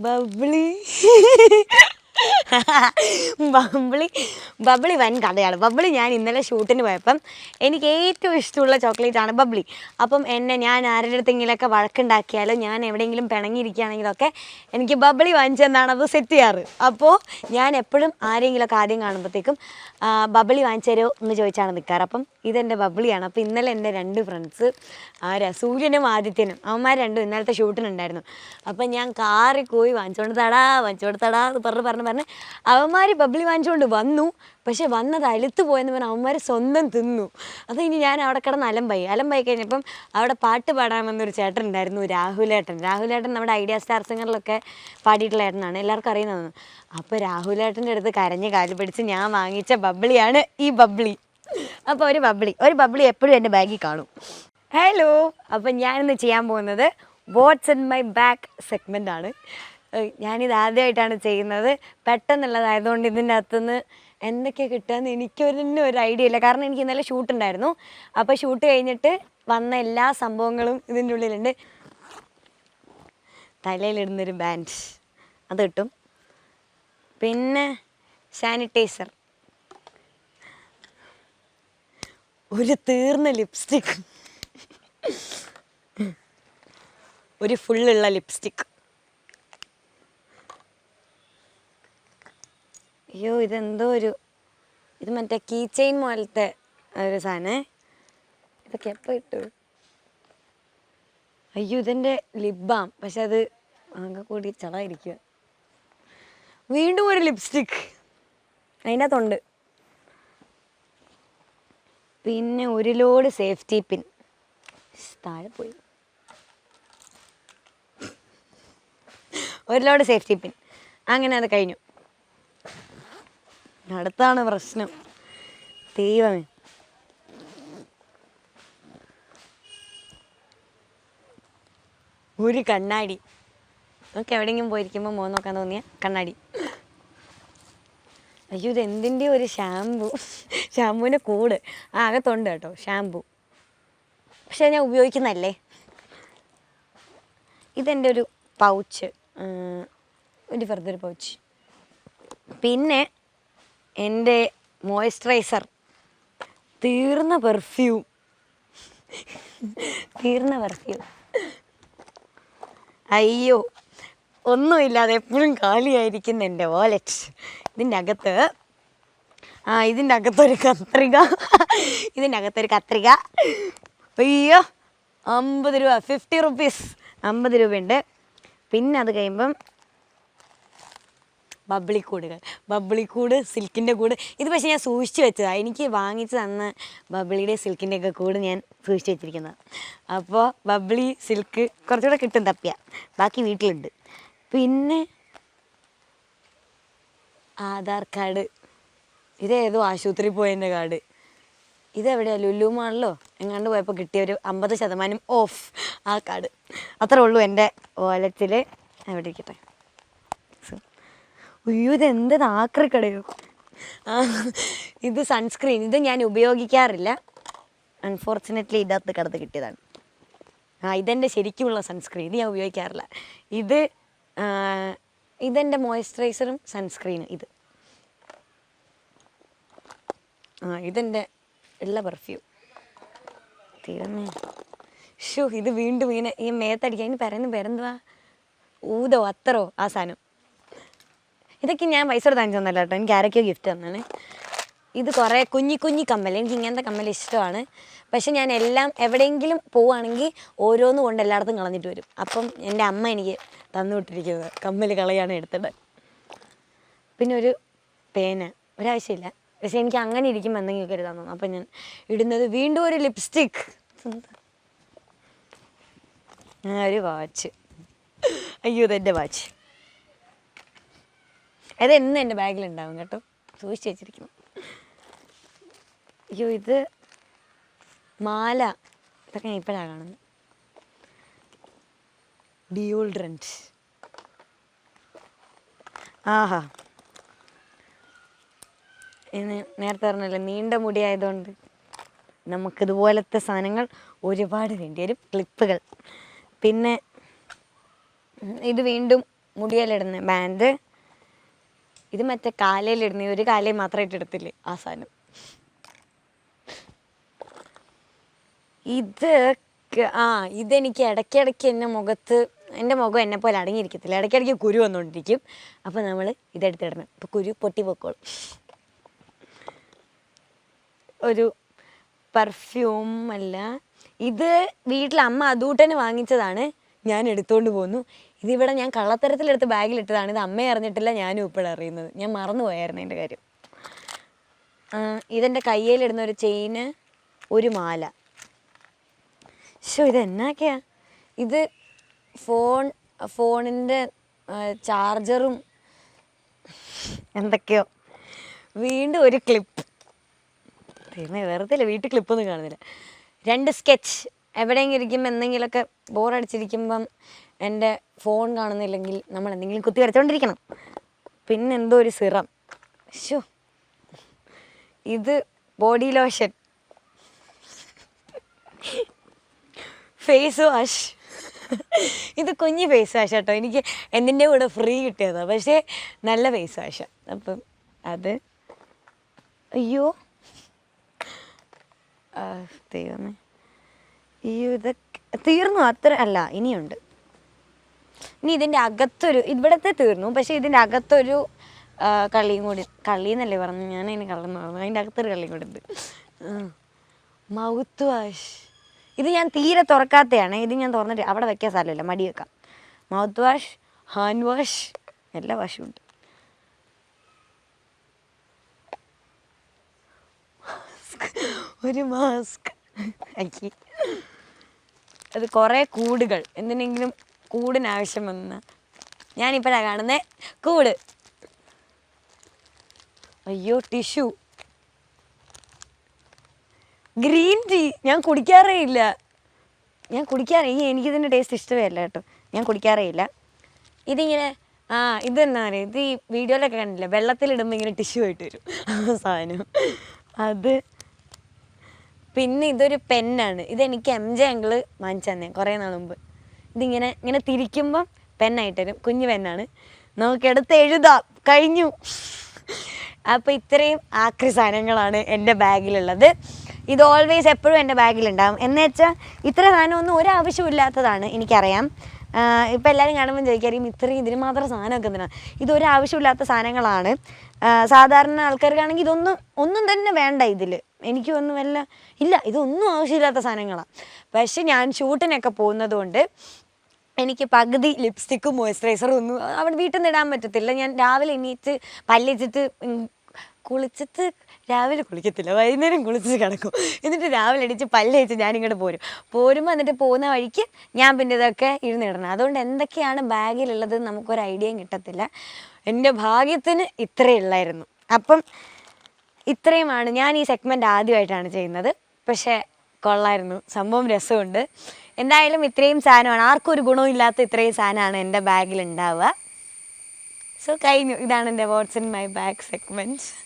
Bubbly bubbly വൻ കഥയാണ്. Bubbly ഞാൻ ഇന്നലെ ഷൂട്ടിന് പോയപ്പം എനിക്ക് ഏറ്റവും ഇഷ്ടമുള്ള ചോക്ലേറ്റാണ് ബബ്ലി. അപ്പം ഞാൻ ആരുടെ അടുത്തെങ്കിലുമൊക്കെ വഴക്കുണ്ടാക്കിയാലോ ഞാൻ എവിടെയെങ്കിലും പിണങ്ങിയിരിക്കുകയാണെങ്കിലൊക്കെ എനിക്ക് ബബ്ലി വാങ്ങിച്ചെന്നാണ് അത് സെറ്റ് ചെയ്യാറ്. അപ്പോൾ ഞാൻ എപ്പോഴും ആരെങ്കിലുമൊക്കെ ആദ്യം കാണുമ്പോഴത്തേക്കും ബബ്ലി വാങ്ങിച്ചു തരുമോ എന്ന് ചോദിച്ചാണ് നിൽക്കാറ്. അപ്പം ഇതെൻ്റെ ബബ്ലിയാണ്. അപ്പോൾ ഇന്നലെ എൻ്റെ 2 ഫ്രണ്ട്സ് സൂര്യനും ആദിത്യനും അവന്മാർ രണ്ടും ഇന്നലത്തെ ഷൂട്ടിനുണ്ടായിരുന്നു. അപ്പം ഞാൻ കാറിൽ പോയി വാങ്ങിച്ചുകൊണ്ട് തടാ എന്ന് പറഞ്ഞ് അവന്മാർ ബബ്ലി വാങ്ങിച്ചുകൊണ്ട് വന്നു. പക്ഷെ വന്നത് അലുത്ത് പോയെന്ന് പറഞ്ഞാൽ അവന്മാർ സ്വന്തം തിന്നു. അത് ഇനി ഞാൻ അവിടെ കിടന്ന് അലമ്പായി കഴിഞ്ഞപ്പം അവിടെ പാട്ട് പാടാമെന്നൊരു ചേട്ടൻ ഉണ്ടായിരുന്നു, രാഹുലേട്ടൻ നമ്മുടെ ഐഡിയ സ്റ്റാർ സിംഗറിലൊക്കെ പാടിയിട്ടുള്ള ഏട്ടനാണ്, എല്ലാവർക്കും അറിയുന്നതാണ്. അപ്പോൾ രാഹുലേട്ടൻ്റെ അടുത്ത് കരഞ്ഞ് കാല് പിടിച്ച് ഞാൻ വാങ്ങിച്ച ബബ്ലിയാണ് ഈ ബബ്ലി. അപ്പോൾ ഒരു ബബ്ലി എപ്പോഴും എൻ്റെ ബാഗിൽ കാണും. ഹലോ, അപ്പം ഞാനിന്ന് ചെയ്യാൻ പോകുന്നത് വാട്ട്സ് ഇൻ മൈ ബാഗ് സെഗ്മെൻ്റാണ്. ഞാനിത് ആദ്യമായിട്ടാണ് ചെയ്യുന്നത്. പെട്ടെന്നുള്ളതായതുകൊണ്ട് ഇതിൻ്റെ അകത്തുനിന്ന് എന്തൊക്കെയാണ് കിട്ടുകയെന്ന് എനിക്കൊരു ഐഡിയ ഇല്ല. കാരണം എനിക്ക് ഇന്നലെ ഷൂട്ടുണ്ടായിരുന്നു. അപ്പോൾ ഷൂട്ട് കഴിഞ്ഞിട്ട് വന്ന എല്ലാ സംഭവങ്ങളും ഇതിൻ്റെ ഉള്ളിലുണ്ട്. തലയിലിടുന്നൊരു ബാൻഡ് അത് കിട്ടും, പിന്നെ സാനിറ്റൈസർ, ഒരു തീർന്ന ലിപ്സ്റ്റിക്, ഒരു ഫുള്ളുള്ള ലിപ്സ്റ്റിക്. അയ്യോ, ഇത് മറ്റേ കീ ചെയിൻ പോലത്തെ ഒരു സാധനം. ഇതൊക്കെ എപ്പോൾ ഇട്ടു? അയ്യോ, ഇതെൻ്റെ ലിപ് ബാം, പക്ഷെ അത് ആകെ കൂടി ചളായിരിക്കുക. വീണ്ടും ഒരു ലിപ്സ്റ്റിക് അതിൻ്റെ അകത്തുണ്ട്. പിന്നെ ഒരു ലോഡ് സേഫ്റ്റി പിൻ താഴെ പോയി. ഒരു ലോഡ് സേഫ്റ്റി പിൻ, അങ്ങനെ അത് കഴിഞ്ഞു. അടുത്താണ് പ്രശ്നം. ദൈവമേ, ഒരു കണ്ണാടി. നമുക്ക് എവിടെയെങ്കിലും പോയിരിക്കുമ്പോൾ മോൻ നോക്കാൻ തോന്നിയ കണ്ണാടി. അയ്യോ, ഇത് എന്തിൻ്റെ ഒരു ഷാമ്പൂവിൻ്റെ കൂട് അകത്തുണ്ട് കേട്ടോ, ഷാമ്പൂ. പക്ഷെ ഞാൻ ഉപയോഗിക്കുന്നതല്ലേ. ഇതെൻ്റെ ഒരു പൗച്ച്, ഒരു വെറുതെ പൗച്ച്. പിന്നെ എൻ്റെ മോയ്സ്ചറൈസർ, തീർന്ന പെർഫ്യൂം. അയ്യോ, ഒന്നുമില്ലാതെ എപ്പോഴും കാലിയായിരിക്കുന്ന എൻ്റെ വാലറ്റ്. ഇതിൻ്റെ അകത്തൊരു കത്രിക. അയ്യോ, 50 രൂപ, 50 റുപ്പീസ്, 50 രൂപയുണ്ട്. പിന്നെ അത് കഴിയുമ്പം ബബ്ലിക്കൂട്, സിൽക്കിൻ്റെ കൂട്. ഇത് പക്ഷേ ഞാൻ സൂക്ഷിച്ച് വെച്ചതാണ്. എനിക്ക് വാങ്ങിച്ച് തന്ന ബബ്ലിയുടെ സിൽക്കിൻ്റെ ഒക്കെ കൂട് ഞാൻ സൂക്ഷിച്ച് വെച്ചിരിക്കുന്നത്. അപ്പോൾ ബബ്ലി, സിൽക്ക് കുറച്ചുകൂടെ കിട്ടും തപ്പിയ, ബാക്കി വീട്ടിലുണ്ട്. പിന്നെ ആധാർ കാർഡ്, ഇതേതോ ആശുപത്രി പോയതിൻ്റെ കാർഡ്. ഇതെവിടെയാണ്? ലുലു മാളിലോ എങ്ങാണ്ട് പോയപ്പോൾ കിട്ടിയ ഒരു 50% ഓഫ് ആ കാർഡ്. അത്രേ ഉള്ളൂ എൻ്റെ വാലറ്റിൽ. എവിടെ ഇരിക്കട്ടെ. അയ്യോ, ഇതെന്ത് ആക്രിക്കടയോ. ഇത് സൺസ്ക്രീൻ. ഇത് ഞാൻ ഉപയോഗിക്കാറില്ല, അൺഫോർച്ചുനേറ്റ്ലി ഇതിനകത്ത് കിടന്ന് കിട്ടിയതാണ്. ഇതെൻ്റെ ശരിക്കുമുള്ള സൺസ്ക്രീൻ. ഇത് ഞാൻ ഉപയോഗിക്കാറില്ല. ഇതെൻ്റെ മോയ്സ്ചറൈസറും സൺസ്ക്രീനും. ഇതെൻ്റെ ഉള്ള പെർഫ്യൂം. തീർന്നേ. ഇത് വീണ്ടും ഇങ്ങനെ ഈ മേത്തടിക്കാൻ. ഇനി പേരെന്തുവാ? ഊതോ അത്തറോ ആ സാധനം. ഇതൊക്കെ ഞാൻ പൈസ കൊടുത്ത് വാങ്ങിച്ചൊന്നല്ല കേട്ടോ, എനിക്ക് ആരൊക്കെയോ ഗിഫ്റ്റ് തന്നാണ്. ഇത് കുറേ കുഞ്ഞി കമ്മൽ. എനിക്ക് ഇങ്ങനത്തെ കമ്മൽ ഇഷ്ടമാണ്. പക്ഷെ ഞാൻ എല്ലാം എവിടെയെങ്കിലും പോവുകയാണെങ്കിൽ ഓരോന്ന് കൊണ്ട് എല്ലായിടത്തും കളഞ്ഞിട്ട് വരും. അപ്പം എൻ്റെ അമ്മ എനിക്ക് തന്നു വിട്ടിരിക്കുന്നത് കമ്മൽ കളയാണ് എടുത്തിട്ട്. പിന്നെ ഒരു പേന, ഒരാവശ്യമില്ല, പക്ഷെ എനിക്ക് അങ്ങനെ ഇരിക്കുമ്പോൾ എന്തെങ്കിലുമൊക്കെ ഒരു തന്നു. അപ്പം ഞാൻ ഇടുന്നത് വീണ്ടും ഒരു ലിപ്സ്റ്റിക്, ഒരു വാച്ച്. അയ്യോ, ഇതെൻ്റെ വാച്ച്. അതെന്നും എൻ്റെ ബാഗിലുണ്ടാവും കേട്ടോ, സൂക്ഷിച്ച് വെച്ചിരിക്കുന്നു. അയ്യോ, ഇത് മാല. ഇതൊക്കെ ഞാൻ ഇപ്പോഴാണ് കാണുന്നത്. ഡിയോഡ്രൻറ്റ്. ആഹാ, ഇന്ന് നേരത്തെ പറഞ്ഞല്ലോ നീണ്ട മുടി ആയതുകൊണ്ട് നമുക്കിതുപോലത്തെ സാധനങ്ങൾ ഒരുപാട് വേണ്ടി വരും. ക്ലിപ്പുകൾ. പിന്നെ ഇത് വീണ്ടും മുടിയിലിടുന്ന ബാൻഡ്. ഇത് മറ്റേ കാലയിലിടുന്ന, ഒരു കാലയിൽ മാത്രം ഇട്ടെടുത്തില്ലേ ആ സാധനം. ഇതെനിക്ക് ഇടയ്ക്കിടയ്ക്ക് എൻ്റെ മുഖം എന്നെ പോലെ അടങ്ങിയിരിക്കത്തില്ല, ഇടയ്ക്കിടയ്ക്ക് കുരു വന്നുകൊണ്ടിരിക്കും. അപ്പോൾ നമ്മൾ ഇതെടുത്തിടണം, അപ്പോൾ കുരു പൊട്ടി പൊക്കോളും. ഒരു പെർഫ്യൂം അല്ല ഇത്, വീട്ടിൽ അമ്മ അതൂട്ടന് വാങ്ങിച്ചതാണ്, ഞാൻ എടുത്തുകൊണ്ട് പോന്നു. ഇതിവിടെ ഞാൻ കള്ളത്തരത്തിലെടുത്ത് ബാഗിലിട്ടതാണ്. ഇത് അമ്മയെ അറിഞ്ഞിട്ടില്ല, ഞാനും ഇപ്പോഴാണ് അറിയുന്നത്. ഞാൻ മറന്നുപോയായിരുന്നു അതിൻ്റെ കാര്യം. ഇതെൻ്റെ കയ്യിലിടുന്ന ഒരു ചെയിന്, ഒരു മാല. ഇതെന്നാക്കെയാ ഇത്? ഫോണിൻ്റെ ചാർജറും എന്തൊക്കെയോ. വീണ്ടും ഒരു ക്ലിപ്പ്. വെറുതെ വീട്ടിൽ ക്ലിപ്പൊന്നും കാണുന്നില്ല. 2 സ്കെച്ച്. എവിടെയെങ്കിലും ഇരിക്കുമ്പോൾ എന്തെങ്കിലുമൊക്കെ ബോറടിച്ചിരിക്കുമ്പം എൻ്റെ ഫോൺ കാണുന്നില്ലെങ്കിൽ നമ്മൾ എന്തെങ്കിലും കുത്തി വരച്ചോണ്ടിരിക്കണം. പിന്നെന്തോ ഒരു സിറം. ഇത് ബോഡി ലോഷൻ. Face wash. ഇത് കുഞ്ഞ് ഫേസ് വാഷ് കേട്ടോ, എനിക്ക് എന്തിൻ്റെ കൂടെ ഫ്രീ കിട്ടിയതാണ്, പക്ഷേ നല്ല ഫേസ് വാഷാണ്. അപ്പം അത് അയ്യോ ദൈവമേ, ഇതൊക്കെ തീർന്നു. അത്ര അല്ല, ഇനിയുണ്ട്. ഇനി ഇതിൻ്റെ അകത്തൊരു, ഇവിടത്തെ തീർന്നു, പക്ഷേ ഇതിൻ്റെ അകത്തൊരു കളിയും കൂടി. കളിയെന്നല്ലേ പറഞ്ഞു, ഞാൻ അതിന് കള്ളെന്ന് പറഞ്ഞു. അതിൻ്റെ അകത്തൊരു കളിയും കൂടി ഉണ്ട്. Mouth wash. ഇത് ഞാൻ തീരെ തുറക്കാത്തതാണ്. ഇത് ഞാൻ തുറന്നിട്ട് അവിടെ വയ്ക്കാൻ സ്ഥലമില്ല, മടി വെക്കാം. മൗത്ത് വാഷ്, ഹാൻഡ് വാഷ്, എല്ലാ വാഷും ഉണ്ട്. ഒരു മാസ്ക്. അത് കുറേ കൂടുകൾ, എന്തിനെങ്കിലും കൂടിനാവശ്യം വന്ന. ഞാനിപ്പോഴാണ് കാണുന്നത് കൂട്. അയ്യോ, ടിഷ്യൂ. Green tea. ഞാൻ കുടിക്കാറേ ഇല്ല. എനിക്കിതിൻ്റെ ടേസ്റ്റ് ഇഷ്ടമേ അല്ല കേട്ടോ, ഞാൻ കുടിക്കാറേ ഇല്ല. ഇതിങ്ങനെ ഇതെന്താ പറയുക, ഇത് ഈ വീഡിയോയിലൊക്കെ കണ്ടില്ല, വെള്ളത്തിലിടുമ്പോൾ ഇങ്ങനെ ടിഷ്യൂ ആയിട്ട് വരും ആ സാധനം. അത് പിന്നെ ഇതൊരു പെന്നാണ്. ഇതെനിക്ക് MJ അങ്കിള് വാങ്ങിച്ചു തന്നെ കുറേ നാൾ മുമ്പ്. ഇങ്ങനെ തിരിക്കുമ്പം പെന്നായിട്ട് വരും, കുഞ്ഞു പെന്നാണ്. നമുക്കെടുത്ത് എഴുതാം. കഴിഞ്ഞു. അപ്പോൾ ഇത്രയും ആക്രി സാധനങ്ങളാണ് എൻ്റെ ബാഗിലുള്ളത്. ഇത് ഓൾവേസ് എപ്പോഴും എൻ്റെ ബാഗിലുണ്ടാകും. എന്ന് വെച്ചാൽ ഇത്ര സാധനമൊന്നും ഒരാവശ്യമില്ലാത്തതാണ്, എനിക്കറിയാം. ഇപ്പം എല്ലാവരും കാണുമ്പോൾ ചോദിക്കാറിയും ഇത്രയും ഇതിന് മാത്രം സാധനമൊക്കെ എന്തിനാണ്. ഇതൊരാവശ്യമില്ലാത്ത സാധനങ്ങളാണ്. സാധാരണ ആൾക്കാർക്കാണെങ്കിൽ ഒന്നും തന്നെ വേണ്ട ഇതിൽ. എനിക്കൊന്നും ഇല്ല, ഇതൊന്നും ആവശ്യമില്ലാത്ത സാധനങ്ങളാണ്. പക്ഷെ ഞാൻ ഷൂട്ടിനൊക്കെ പോകുന്നത് കൊണ്ട് എനിക്ക് പകുതി ലിപ്സ്റ്റിക്കും മോയ്സ്ചറൈസറും ഒന്നും അവിടെ വീട്ടിൽ നിന്ന് ഇടാൻ പറ്റത്തില്ല. ഞാൻ രാവിലെ എണീറ്റ് പല്ലിച്ചിട്ട് കുളിച്ചിട്ട്, രാവിലെ കുളിക്കത്തില്ല, വൈകുന്നേരം കുളിച്ചിട്ട് കിടക്കും. എന്നിട്ട് രാവിലെ എണീച്ച് പല്ല് വെച്ച് ഞാനിങ്ങോട്ട് പോരുമ്പോൾ എന്നിട്ട് പോകുന്ന വഴിക്ക് ഞാൻ പിന്നെ ഇതൊക്കെ ഇരുന്നിടണം. അതുകൊണ്ട് എന്തൊക്കെയാണ് ബാഗിലുള്ളത് നമുക്കൊരു ഐഡിയയും കിട്ടത്തില്ല. എൻ്റെ ഭാഗ്യത്തിന് ഇത്രയേ ഉള്ളായിരുന്നു. അപ്പം ഇത്രയുമാണ്. ഞാൻ ഈ സെഗ്മെൻറ്റ് ആദ്യമായിട്ടാണ് ചെയ്യുന്നത്, പക്ഷേ കൊള്ളായിരുന്നു, സംഭവം രസമുണ്ട്. എന്തായാലും ഇത്രയും സാധനമാണ്, ആർക്കും ഒരു ഗുണവും ഇല്ലാത്ത ഇത്രയും സാധനമാണ് എൻ്റെ ബാഗിൽ ഉണ്ടാവുക. സോ കഴിഞ്ഞു. ഇതാണ് എൻ്റെ what's in my bag segment.